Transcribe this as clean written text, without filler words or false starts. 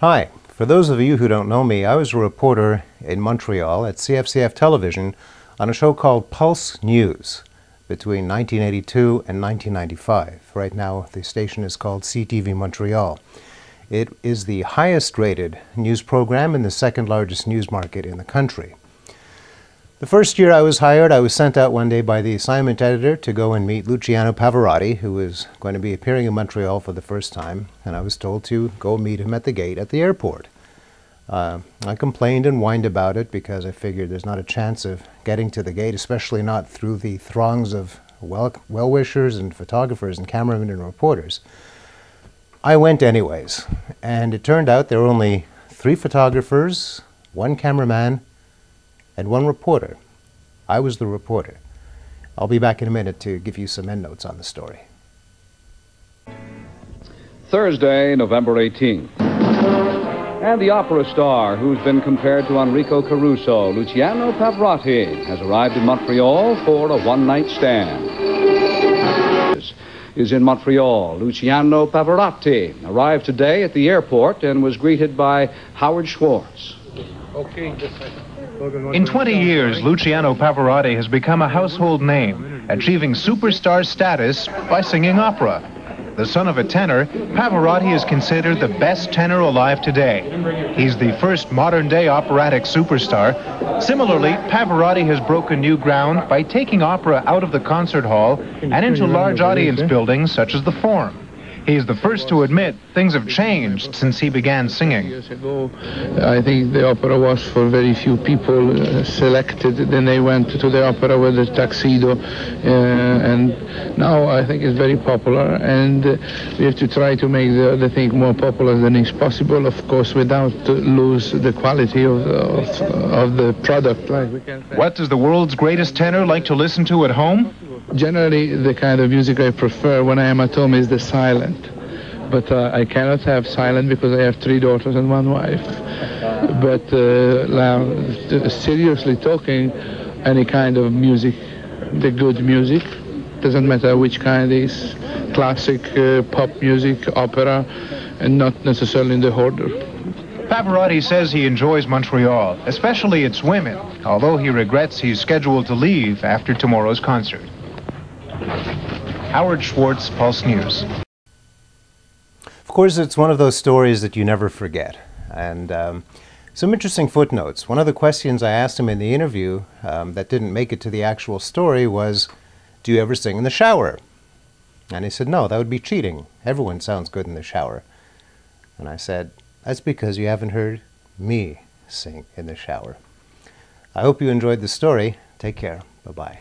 Hi, for those of you who don't know me, I was a reporter in Montreal at CFCF Television on a show called Pulse News between 1982 and 1995. Right now the station is called CTV Montreal. It is the highest rated news program in the second largest news market in the country. The first year I was hired, I was sent out one day by the assignment editor to go and meet Luciano Pavarotti, who was going to be appearing in Montreal for the first time, and I was told to go meet him at the gate at the airport. I complained and whined about it because I figured there's not a chance of getting to the gate, especially not through the throngs of well-wishers and photographers and cameramen and reporters. I went anyways, and it turned out there were only 3 photographers, 1 cameraman, and 1 reporter. I was the reporter. I'll be back in a minute to give you some endnotes on the story. Thursday, November 18th. And the opera star who's been compared to Enrico Caruso, Luciano Pavarotti, has arrived in Montreal for a one-night stand. Is in Montreal. Luciano Pavarotti arrived today at the airport and was greeted by Howard Schwartz. In 20 years, Luciano Pavarotti has become a household name, achieving superstar status by singing opera. The son of a tenor, Pavarotti is considered the best tenor alive today. He's the first modern-day operatic superstar. Similarly, Pavarotti has broken new ground by taking opera out of the concert hall and into large audience buildings such as the Forum. He's the first to admit things have changed since he began singing. Years ago, I think the opera was for very few people selected. Then they went to the opera with a tuxedo, and now I think it's very popular. And we have to try to make the thing more popular than is possible, of course, without lose the quality of the product. What does the world's greatest tenor like to listen to at home? Generally, the kind of music I prefer when I am at home is the silent. But I cannot have silent because I have 3 daughters and 1 wife. But seriously talking, any kind of music, the good music, doesn't matter which kind it is, classic, pop music, opera, and not necessarily in the order. Pavarotti says he enjoys Montreal, especially its women, although he regrets he's scheduled to leave after tomorrow's concert. Howard Schwartz, Pulse News. Of course, it's one of those stories that you never forget. And some interesting footnotes. One of the questions I asked him in the interview that didn't make it to the actual story was, do you ever sing in the shower? And he said, no, that would be cheating. Everyone sounds good in the shower. And I said, that's because you haven't heard me sing in the shower. I hope you enjoyed the story. Take care. Bye-bye.